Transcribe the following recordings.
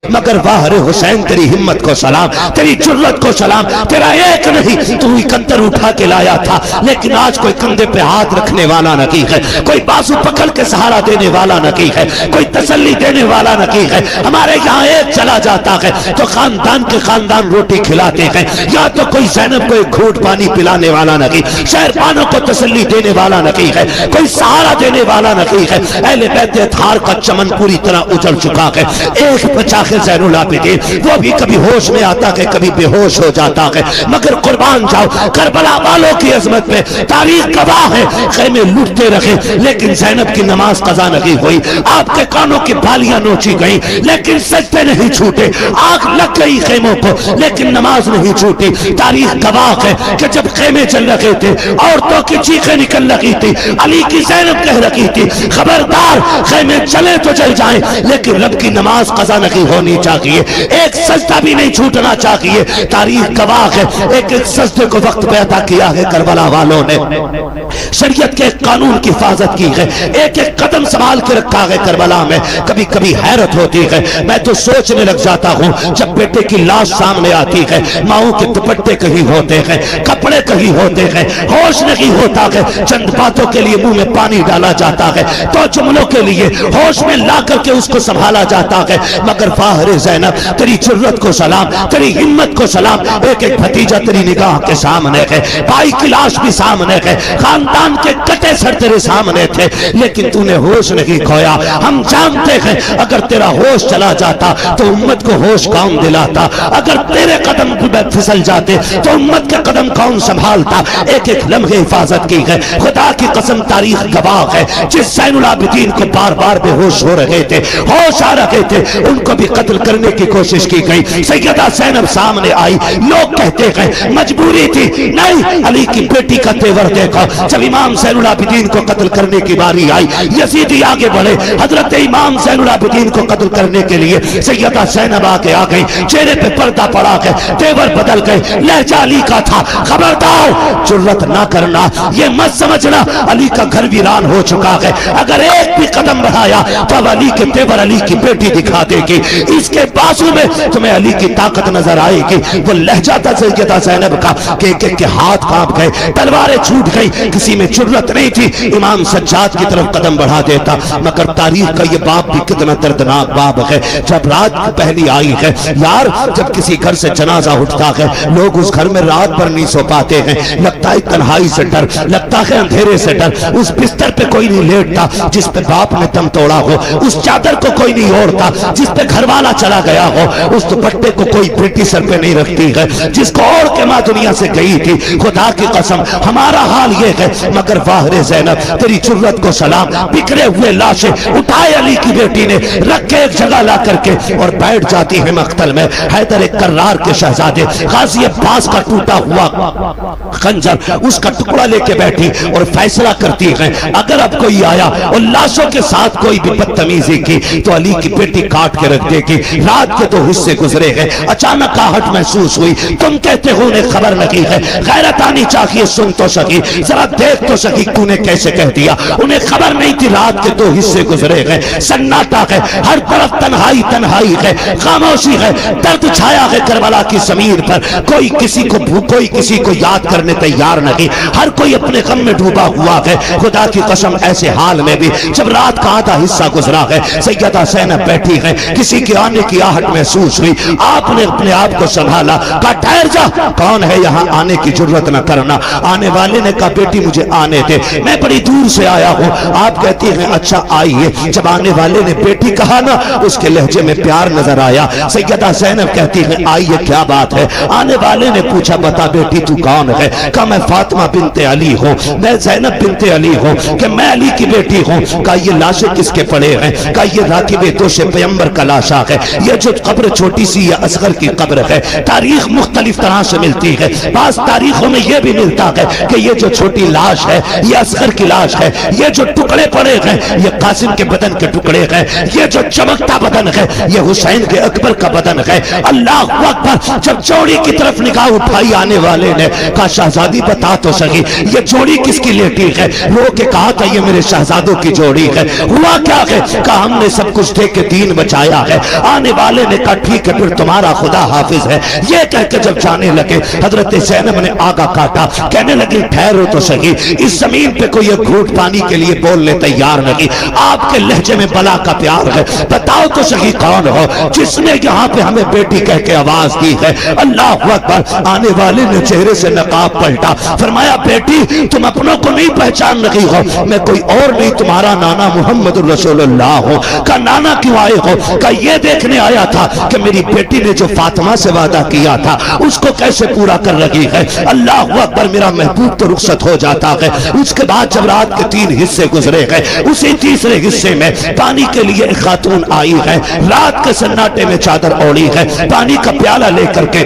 مگر واہ رے حسین تیری ہمت کو سلام، تیری جرت کو سلام، تیرا ایک نہیں تو اکتر اٹھا کے لایا تھا، لیکن آج کوئی کندھے پہ ہاتھ رکھنے والا نہیں ہے، کوئی بازو پکڑ کے سہارا دینے والا نہیں ہے، کوئی تسلی دینے والا نہیں ہے۔ ہمارے یہاں ایک چلا جاتا ہے تو خاندان کے خاندان روٹی کھلاتے ہیں، یا تو کوئی زینب کو ایک گھونٹ پانی پلانے والا نہیں، شہربانوں کو تسلی دینے والا نہیں ہے، کوئی سہارا دینے والا نہیں ہے۔ اہل بیت اطہار کا چمن پوری طرح اجڑ چکا ہے، ایک بچا کے زین العابدین، وہ بھی کبھی ہوش میں آتا ہے کبھی بے ہوش ہو جاتا ہے، مگر قربان جاؤ کربلا والوں کی عظمت میں تاریخ گواہ ہے، خیمے لوٹتے رہے لیکن زینب کی نماز قضا نہیں ہوئی، آپ کے کانوں کی بالیاں نوچی گئیں لیکن سجدے نہیں چھوٹے، آگ لگ گئی خیموں کو لیکن نماز نہیں چھوٹی۔ تاریخ گواہ ہے کہ جب خیمے چل رہے تھے عورتوں کی چیخیں نکل رہی تھی، علی کی زینب کہہ رہی تھی خبردار خیمے چلے تو چل جائیں لیکن رب کی نماز قضا نہیں ہونی چاہیے، ایک سجدہ بھی نہیں چھوٹنا چاہیے۔ تاریخ گواہ ہے ایک ایک سجدے کو وقت پہ عطا کیا ہے کربلا والوں نے، شریعت کے قانون کی حفاظت کی ہے، ایک ایک قدم سنبھال کے رکھا ہے کربلا میں۔ کبھی کبھی حیرت ہوتی ہے، میں تو سوچنے لگ جاتا ہوں جب بیٹے کی لاش سامنے آتی ہے، ماؤں کے دوپٹے کہیں ہوتے ہیں، کپڑے کہیں ہوتے ہیں، ہوش نہیں ہوتا ہے، چند باتوں کے لیے منہ میں پانی ڈالا جاتا ہے، تو جملوں کے لیے ہوش میں لا کر کے اس کو سنبھالا جاتا ہے، مگر فاہر زینب تیری جرت کو سلام، تیری ہمت کو سلام، ایک ایک بھتیجا تیری نگاہ کے سامنے ہے، بھائی کی لاش بھی سامنے ہے، خاندان کے کٹے سر تیرے سامنے تھے لیکن تو نے ہوش نہیں کھویا۔ ہم جانتے ہیں اگر تیرا ہوش چلا جاتا تو امت کو ہوش کون دلاتا، اگر تیرے قدم پھسل جاتے تو امت کے قدم کون سنبھالتا۔ ایک ایک لمحے حفاظت کی ہے، خدا کی قسم تاریخ گواہ ہے، جس زین العابدین کو بار بار بے ہوش ہو رہے تھے، ہوش آ رہے تھے، ان کو بھی قتل کرنے کی کوشش کی گئی۔ سیدہ زینب سامنے آئی، لوگ کہتے ہیں مجبوری تھی، نہیں علی کی بیٹی کا تیور دیکھو۔ جب امام زین العابدین کو قتل کرنے کی باری آئی، یزیدی آگے بڑھے، حضرت امام زین العابدین کو قتل کرنے کے لیے سیدہ زینب آگے آ گئی، چہرے پہ پردہ پڑا گئے، تیور بدل گئے، لہجہ علی کا تھا۔ خبردار جرت نہ کرنا، یہ مت سمجھنا علی کا گھر ویران ہو چکا ہے، اگر ایک بھی قدم بڑھایا تو علی کے تیور علی کی بیٹی دکھا دے گی، اس کے بازو میں تمہیں علی کی طاقت نظر آئے گی۔ وہ لہجہ تھا سیدہ زینب کا کہ ایک ایک کے ہاتھ کانپ گئے، تلواریں چھوٹ گئی، کسی میں جرت نہیں تھی امام سجاد کی طرف قدم بڑھا دیتا۔ مگر تاریخ کا یہ باب بھی کتنا دردناک باب ہے، جب رات پہلی آئی ہے یار، جب کسی گھر سے جنازہ اٹھتا ہے لوگ اس گھر میں رات بھر نہیں سو پاتے ہیں، لگتا ہے تنہائی سے ڈر، لگتا ہے اندھیرے سے ڈر، اس بستر پہ کوئی نہیں لیٹتا جس پہ باپ نے دم توڑا ہو، اس چادر کو کوئی نہیں اوڑھتا جس پہ گھر والا چلا گیا ہو، اس دوپٹے کو کوئی بیٹی سر پہ نہیں رکھتی ہے جس کو اوڑھ کے ماں دنیا سے گئی تھی۔ خدا کی قسم ہمارا حال یہ ہے، مگر واہر زینب تیری جرت کو سلام، بکھرے ہوئے لاشیں اٹھائے علی کی بیٹی نے رکھ کے ایک جگہ لا کر کے اور بیٹھ جاتی ہے مقتل میں۔ حیدر کرار کے شہزادے غازی عباس کا ٹوٹا ہوا خنجر اس کا ٹکڑا لے کے بیٹھی اور فیصلہ کرتی ہے اگر اب کوئی آیا اور لاشوں کے ساتھ کوئی بھی بدتمیزی کی تو علی کی بیٹی کاٹ کے رکھ دے گی۔ رات کے 2 حصے گزرے ہیں، اچانک آہٹ محسوس ہوئی، تم کہتے ہو انہیں خبر نہیں ہے، غیرت آنی چاہیے، سن تو سکی، ذرا دیکھ تو سکی تو نے کیسے کہہ دیا، انہیں خبر نہیں تھی رات کے 2 حصے گزرے ہیں، سناٹا ہے، ہر طرف تنہائی تنہائی ہے، خاموشی ہے، درد چھایا ہے کربلا کی زمین پر، کوئی کسی کو یاد کرنے تیار نہیں، ہر کوئی اپنے غم میں ڈوبا ہوا ہے۔ خدا کی قسم ایسے حال میں بھی جب رات کا آدھا حصہ گزرا ہے، سیدہ زینب بیٹھی ہے، کسی کے آنے کی آہٹ محسوس ہوئی، آپ نے اپنے آپ کو سنبھالا، کہا ٹھہر جا، کون ہے یہاں آنے کی جرت نہ کرنا۔ آنے والے نے کہا بیٹی مجھے آنے دے، میں بڑی دور سے آیا ہوں۔ آپ کہتی ہیں اچھا آئیے۔ جب آنے والے نے بیٹی کہا نا، اس کے لہجے میں پیار نظر آیا۔ سیدہ زینب کہتی ہے آئیے کیا بات ہے؟ آنے والے نے پوچھا بتا بیٹی تو کون ہے؟ کہا میں فاطمہ بنت علی ہوں، میں زینب بنت علی ہوں، کہ میں علی کی بیٹی ہوں۔ کہا یہ لاشیں کس کے پڑے ہیں؟ کہا یہ راکب دوش پیغمبر کا لاشا ہے، یہ جو قبر چھوٹی سی یہ اصغر کی قبر ہے۔ تاریخ مختلف طرح سے ملتی ہے، بعض تاریخوں میں یہ بھی ملتا ہے کہ یہ جو چھوٹی لاش ہے یہ اصغر کی لاش ہے، یہ جو ٹکڑے پڑے ہیں یہ قاسم کے بدن کے ٹکڑے ہیں، یہ جو چمکتا بدن ہے یہ حسین کے اکبر کا بدن ہے۔ اللہ اکبر۔ جب جوڑی کی طرف نگاہ اٹھائی آنے والے نے کہا شہزادی بتا تو سکی یہ جوڑی کس کی لیٹی ہے؟ رو کے کہا تھا یہ میرے شہزادوں کی جوڑی ہے۔ ہوا کیا ہے؟ کہا ہم نے سب کچھ دے کے دین بچایا ہے، آنے والے نے کہا ٹھیک ہے پھر تمہارا خدا حافظ ہے. یہ کہہ کے جب جانے لگے حضرت زینب نے آگا کاٹا, کہنے لگی ٹھہرو تو صحیح, اس زمین پہ کوئی ایک گھونٹ پانی کے لیے بولنے تیار نہیں, آپ کے لہجے میں بلا کا پیار ہے, بتاؤ تو صحیح کون ہو جس نے یہاں پہ ہمیں بیٹی کہہ کے آواز دی ہے. اللہ اکبر. آنے والے نے چہرے سے نقاب پلٹا, فرمایا بیٹی تم اپنوں کو نہیں پہچان رہی ہو, میں کوئی اور نہیں تمہارا نانا محمد رسول اللہ ہوں. کا نانا کیوں آئے ہو؟ کا یہ دیکھنے آیا تھا کہ میری بیٹی نے جو فاطمہ سے وعدہ کیا تھا اس کو کیسے پورا کر رہی ہے. اللہ اکبر. میرا محبوب تو رخصت ہو جاتا ہے. اس کے بعد جب رات کے 3 حصے گزرے گئے, اسی تیسرے حصے میں پانی کے لیے ایک خاتون آئی ہے, رات کے سناٹے میں چادر اوڑی ہے, پانی کا پیالہ لے کر کے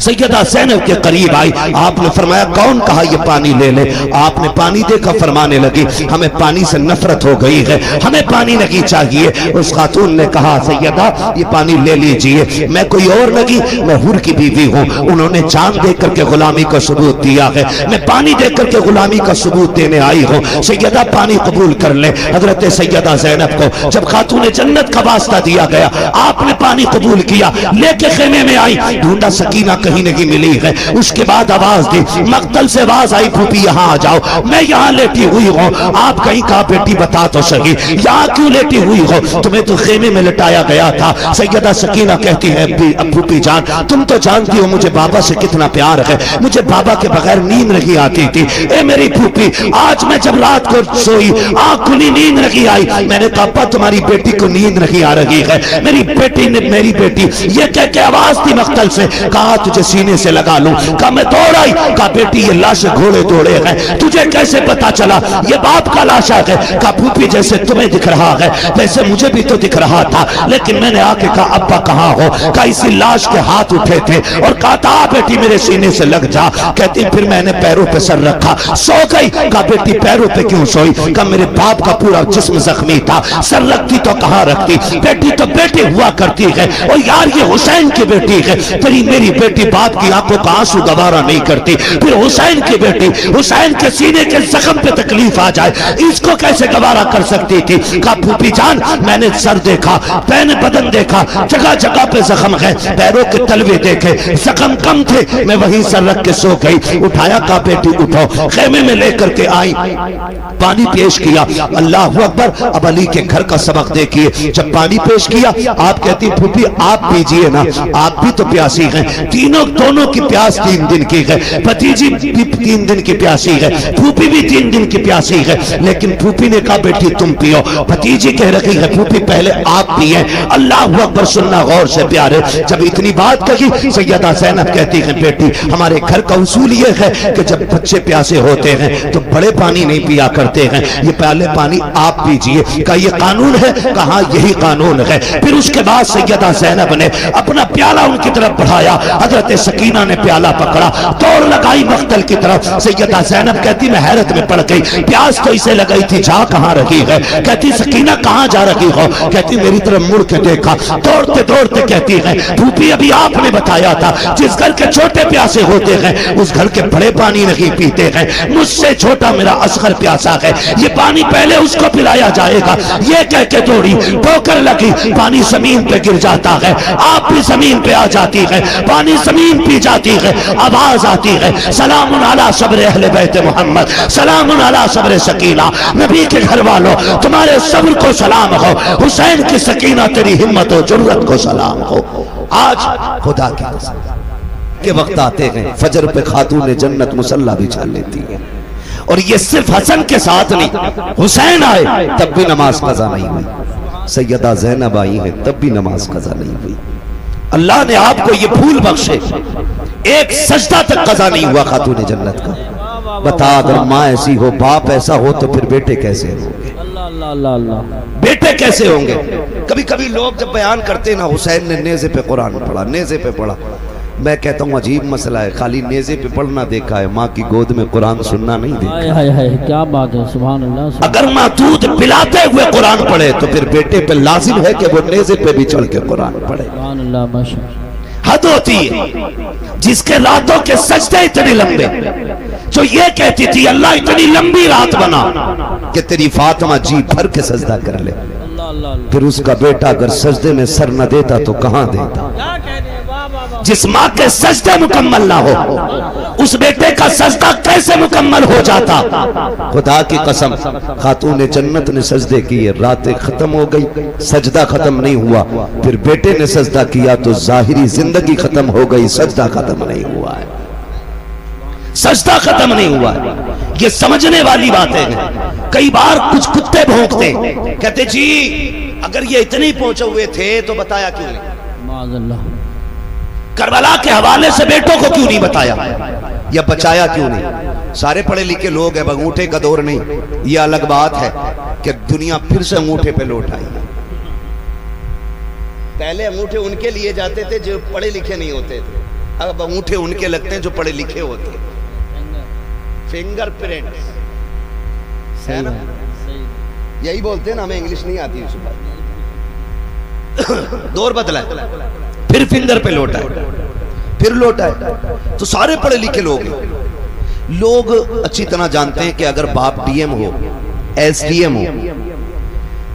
سیدہ زینب کے قریب آئی. آپ نے فرمایا کون کہا یہ پانی لے لے؟ آپ نے پانی دیکھا, فرمانے لگی ہمیں پانی سے نفرت ہو گئی ہے, ہمیں پانی نہیں چاہیے. اس خاتون نے کہا سیدہ یہ پانی لے لیجئے, میں کوئی اور لگی, میں حور کی بیوی ہوں, انہوں نے جان دے کر کے غلامی کا ثبوت دیا ہے, میں پانی دے کر کے غلامی کا ثبوت دینے آئی ہوں. سیدہ پانی قبول کر لے. حضرت سیدہ زینب کو جب خاتون جنت کا واسطہ دیا گیا, آپ نے پانی قبول کیا, لے کے خیمے میں آئی, ڈھونڈا سکینہ کہیں نہیں ملی ہے. اس کے بعد آواز دی, مقتل سے آواز آئی پھوپھی یہاں آ جاؤ, میں یہاں لیٹی ہوئی ہوں. آپ کہیں کہا بیٹی بتا تو صحیح یہاں کیوں لیٹی ہوئی ہو؟ تمہیں تو خیمے میں لٹایا گیا تھا. سیدہ سکینہ کہتی ہے پھوپھی جان تم تو جانتی ہو مجھے بابا سے کتنا پیار ہے, مجھے بابا کے بغیر نیند نہیں آتی تھی. اے میری پھوپھی آج میں جب رات کو سوئی آنکھ کھلی نیند نہیں آئی, میں نے کہا ابا تمہاری بیٹی کو نیند نہیں آ رہی ہے, میری بیٹی نے میری بیٹی یہ کہہ کے آواز دی مقتل سے, کہا تجھے سینے سے لگا لوں, کہا میں دوڑ آئی, کہا بیٹی یہ لاش گھوڑے دوڑے ہیں, تجھے کیسے پتا چلا یہ باپ کا لاشا ہے؟ کہا پھوپھی جیسے تمہیں دکھ رہا ہے ویسے مجھے بھی تو دکھ رہا تھا, لیکن میں نے آ کے کہا ابا کہاں ہو؟ کہا اسی لاش کے ہاتھ اٹھے تھے اور کہا تھا بیٹی میرے سینے سے لگ جا. کہتی پھر میں نے پیروں پہ سر رکھا سو گئی. کہا بیٹی پیروں پہ کیوں سوئی؟ کہا میرے باپ کا پورا جسم زخمی تھا, سر رکھتی تو کہاں رکھتی, بیٹی تو بیٹی ہوا کرتی ہے, اور یار یہ حسین کی بیٹی ہے, تیری میری بیٹی باپ کی آنکھوں کا آنسو گوارا نہیں کرتی, پھر حسین کی بیٹی حسین کے سینے کے زخم پہ تکلیف آ جائے اس کو کیسے گوارا کر سکتی تھی؟ کہا پھوپھی جان میں نے سر دیکھا, پین بدن دیکھا, جگہ جگہ پہ زخم ہے, پیروں کے تلوے دیکھے زخم کم تھے, میں وہیں سر رکھ کے سو گئی. اٹھایا کہا بیٹی اٹھو, خیمے میں لے کر کے آئی, پانی پیش کیا. اللہ اکبر. اب علی کے گھر کا سبق دیکھیے, جب پانی پیش کیا آپ کہتی پھوپھی آپ پیجئے نا, آپ بھی تو پیاسی ہیں. دونوں کی پیاس 3 دن کی ہے, بھتیجی بھی 3 دن کی پیاسی ہے, پھوپھی بھی 3 دن کی پیاسی ہے, لیکن پھوپھی نے کہا بیٹی تم پیو, بھتیجی کہہ رہی ہے پھوپھی پہلے آپ پیئے. اللہ اکبر. سننا غور سے پیارے, جب اتنی بات کہی سیدہ زینب کہتی ہے بیٹی ہمارے گھر کا اصول یہ ہے کہ جب بچے پیاسے ہوتے ہیں تو بڑے پانی نہیں پیا کرتے ہیں, یہ پہلے پانی آپ پیجئے. کہا یہ قانون ہے؟ کہا یہی قانون ہے. پھر اس کے بعد سیدہ زینب نے اپنا پیالہ ان کی طرف بڑھایا, حضرت سکینہ نے پیالہ پکڑا, دوڑ لگائی مقتل کی طرف. سیدہ زینب کہتی میں حیرت میں پڑ گئی, پیاس تو اسے لگئی تھی, جا کہاں رہی ہے؟ کہتی سکینہ کہاں جا رہی ہو؟ کہتی میری طرف مڑ کے دیکھا, دوڑتے دوڑتے کہتی ہے پھوپھی ابھی آپ نے بتایا تھا جس گھر کے چھوٹے پیاسے ہوتے ہیں اس گھر کے بڑے پانی نہیں پیتے ہیں, مجھ سے چھوٹا میرا اصغر پیاسا ہے, یہ پانی پہلے اس کو پلایا جائے گا. یہ کہہ کے دوڑی, ٹھوکر لگی, پانی زمین پہ گر جاتا ہے, آپ بھی زمین پہ آ جاتی ہے, پانی زمین پی جاتی ہے, آواز آتی ہے سلام علی صبر اہل بیت محمد, سلام علی صبر سکینہ, نبی کے گھر والوں تمہارے صبر کو سلام ہو, حسین کی سکینہ تیری ہمت و جرت کو سلام ہو. آج خدا کی قسم کے وقت آتے ہیں فجر پہ خاتون جنت مصلی بچھا لیتی ہے, اور یہ صرف حسن کے ساتھ نہیں, حسین آئے تب بھی نماز قضا نہیں ہوئی, سیدہ زینب آئی ہے تب بھی نماز قضا نہیں ہوئی. اللہ نے آپ کو یہ پھول بخشے, ایک سجدہ تک قضا نہیں ہوا خاتون جنت کا. بتا اگر ماں ایسی ہو, باپ ایسا ہو, تو پھر بیٹے کیسے ہوں گے؟ بیٹے کیسے ہوں گے؟ کبھی کبھی لوگ جب بیان کرتے ہیں نا حسین نے نیزے پہ قرآن پڑھا, نیزے پہ پڑھا, میں کہتا ہوں عجیب مسئلہ ہے, خالی نیزے پہ پڑھنا دیکھا ہے, ماں کی گود میں قرآن سننا نہیں دیکھا. کیا بات ہے, سبحان اللہ. اگر ماں دودھ پلاتے ہوئے قرآن پڑھے تو پھر بیٹے پہ لازم ہے کہ وہ نیزے پہ بھی چڑھ کے قرآن پڑھے. سبحان اللہ, ماشاءاللہ. حد ہوتی ہے جس کے راتوں کے سجدے اتنے لمبے, جو یہ کہتی تھی اللہ اتنی لمبی رات بنا کہ تیری فاطمہ جی بھر کے سجدہ کر لے. پھر اس کا بیٹا اگر سجدے میں سر نہ دیتا تو کہاں دیتا؟ جس ماں کے سجدے مکمل نہ ہو اس بیٹے کا سجدہ کیسے مکمل ہو جاتا؟ خدا کی قسم خاتون جنت نے سجدے کیے، راتیں ختم ہو گئی، سجدہ ختم نہیں ہوا، پھر بیٹے نے سجدہ کیا تو ظاہری زندگی ختم ہو گئی، سجدہ ختم نہیں ہوا ہے، سجدہ ختم نہیں ہوا ہے۔ یہ سمجھنے والی باتیں ہیں۔ کئی بار کچھ کتے بھونکتے کہتے جی اگر یہ اتنے پہنچے ہوئے تھے تو بتایا کیوں نہیں؟ معاذ اللہ، کربلا کے حوالے سے بیٹوں کو کیوں نہیں بتایا یا بچایا کیوں نہیں؟ سارے پڑھے لکھے لوگ ہیں، انگوٹھے کا دور نہیں، یہ الگ بات ہے کہ دنیا پھر سے انگوٹھے پہ لوٹ آئی ہے۔ پہلے انگوٹھے ان کے لیے جاتے تھے جو پڑھے لکھے نہیں ہوتے تھے، اب انگوٹھے ان کے لگتے ہیں جو پڑھے لکھے ہوتے ہیں۔ فنگر پرنٹ ہے نا، یہی بولتے ہیں نا، ہمیں انگلش نہیں آتی اس بات۔ دور بدلا ہے، پھر فنگر پہ لوٹا ہے، پھر لوٹا ہے۔ تو سارے پڑھے لکھے لوگ اچھی طرح جانتے ہیں کہ اگر باپ ڈی ایم ہو، ایس ڈی ایم ہو،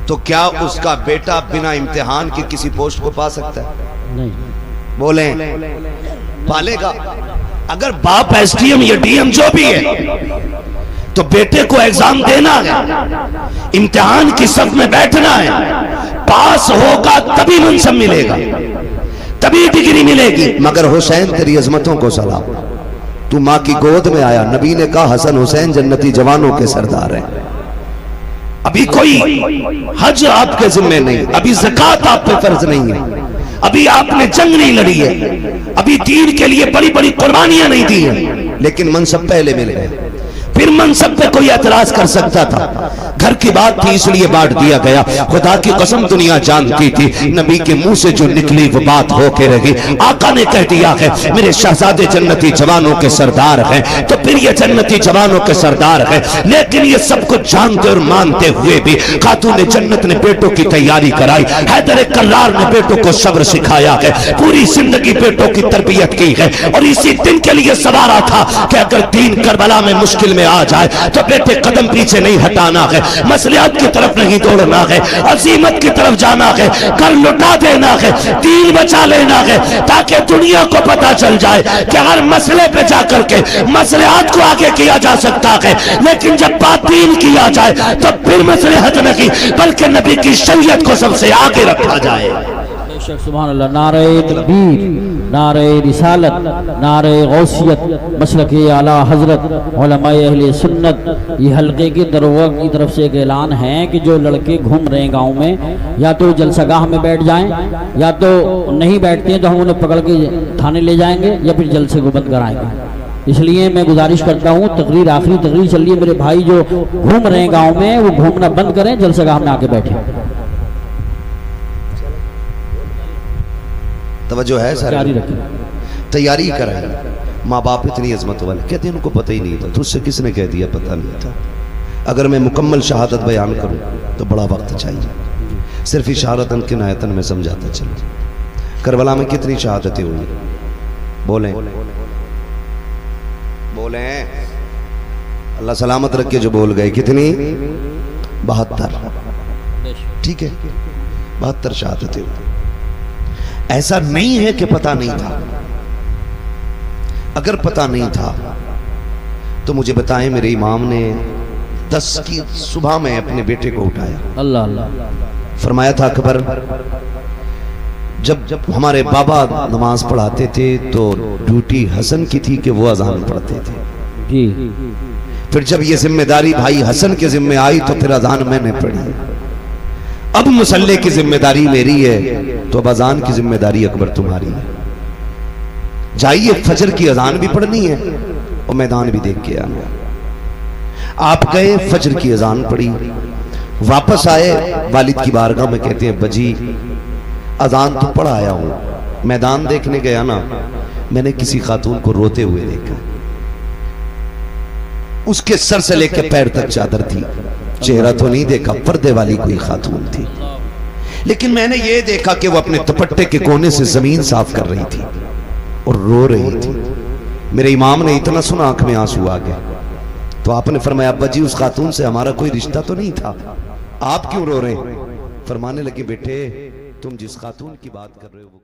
تو کیا اس کا بیٹا بنا امتحان کے کسی پوسٹ کو پا سکتا ہے؟ نہیں، بولیں پالے گا۔ اگر باپ ایس ڈی ایم یا ڈی ایم جو بھی ہے تو بیٹے کو ایگزام دینا ہے، امتحان کی صف میں بیٹھنا ہے، پاس ہوگا تبھی منصب ملے گا، تبھی ڈگری ملے گی۔ مگر حسین تیری عظمتوں کو سلام، تو ماں کی گود میں آیا، نبی نے کہا حسن حسین جنتی جوانوں کے سردار ہیں۔ ابھی کوئی حج آپ کے ذمہ نہیں، ابھی زکوٰۃ آپ پہ فرض نہیں ہے، ابھی آپ نے جنگ نہیں لڑی ہے، ابھی دین کے لیے بڑی بڑی قربانیاں نہیں دی ہیں، لیکن منصب پہلے مل گئے۔ پھر منصب پہ کوئی اعتراض کر سکتا تھا، گھر کی بات تھی اس لیے بانٹ دیا گیا۔ خدا کی قسم دنیا جانتی تھی نبی کے منہ سے جو نکلی وہ بات ہو کے رہی۔ آقا نے کہہ دیا ہے میرے شہزادے جنتی جوانوں کے سردار ہیں، تو پھر یہ جنتی جوانوں کے سردار ہیں۔ لیکن یہ سب کچھ جانتے اور مانتے ہوئے بھی خاتون جنت نے بیٹوں کی تیاری کرائی، حیدر کرار نے بیٹوں کو صبر سکھایا ہے، پوری زندگی بیٹوں کی تربیت کی ہے، اور اسی دن کے لیے سوارا تھا کہ اگر دین کربلا میں مشکل میں آ جائے تو بیٹے قدم پیچھے نہیں ہٹانا ہے، مصلحت کی طرف نہیں دوڑنا ہے، عظیمت کی طرف جانا ہے، گھر لٹا دینا ہے، دین بچا لینا ہے، تاکہ دنیا کو پتا چل جائے کہ ہر مسئلے پہ جا کر کے مصلحت کو آگے کیا جا سکتا ہے، لیکن جب بات دین کیا جائے تو پھر مصلحت نہیں بلکہ نبی کی شریعت کو سب سے آگے رکھا جائے۔ سبحان اللہ، نعرہ تکبیر، نعرہ رسالت، نعرہ غوثیت، مسلک اعلیٰ حضرت علماء اہل سنت۔ یہ حلقے کی دروگا کی طرف سے ایک اعلان ہے کہ جو لڑکے گھوم رہے ہیں گاؤں میں، یا تو جلسہ گاہ میں بیٹھ جائیں، یا تو نہیں بیٹھتے ہیں تو ہم انہیں پکڑ کے تھانے لے جائیں گے یا پھر جلسے کو بند کرائیں گے۔ اس لیے میں گزارش کرتا ہوں، تقریر آخری تقریر چل رہی ہے، میرے بھائی جو گھوم رہے ہیں گاؤں میں وہ گھومنا بند کریں، جلسہ گاہ میں آ کے بیٹھیں۔ توجہ ہے سر، تیاری کرائیں۔ ماں باپ اتنی عظمت والے کہتے ہیں ان کو پتہ ہی نہیں تھا، تجھ سے کس نے کہہ دیا پتہ نہیں تھا؟ اگر میں مکمل شہادت بیان کروں تو بڑا وقت چاہیے، صرف اشارتاً کنایتاً میں سمجھاتا چلوں۔ کربلا میں کتنی شہادتیں ہوئی؟ بولیں بولیں، اللہ سلامت رکھ کے جو بول گئے، کتنی؟ 72۔ ٹھیک ہے، 72 شہادتیں ہوئی۔ ایسا نہیں ہے کہ پتہ نہیں تھا، اگر پتہ نہیں تھا تو مجھے بتائیں میرے امام نے 10 کی صبح میں اپنے بیٹے کو اٹھایا، اللہ اللہ، فرمایا تھا اکبر، جب ہمارے بابا نماز پڑھاتے تھے تو ڈیوٹی حسن کی تھی کہ وہ اذان پڑھتے تھے، جی، پھر جب یہ ذمہ داری بھائی حسن کے ذمہ آئی تو پھر اذان میں نے پڑھی، اب مصلی کی ذمہ داری میری ہے تو اب اذان کی ذمہ داری اکبر تمہاری ہے۔ جائیے فجر کی اذان بھی پڑھنی ہے اور میدان بھی دیکھ کے آنا۔ آپ گئے، فجر کی اذان پڑھی، واپس آئے، والد کی بارگاہ میں کہتے ہیں بجی اذان تو پڑھ آیا ہوں، میدان دیکھنے گیا نا، میں نے کسی خاتون کو روتے ہوئے دیکھا، اس کے سر سے لے کے پیر تک چادر تھی، چہرہ تو نہیں دیکھا، پردے والی کوئی خاتون تھی، لیکن میں نے یہ دیکھا کہ وہ اپنے دوپٹے کے کونے سے زمین صاف کر رہی تھی اور رو رہی تھی۔ میرے امام نے اتنا سنا آنکھ میں آنسو آ گیا، تو آپ نے فرمایا ابا جی اس خاتون سے ہمارا کوئی رشتہ تو نہیں تھا، آپ کیوں رو رہے ہیں؟ فرمانے لگے بیٹے تم جس خاتون کی بات کر رہے ہو وہ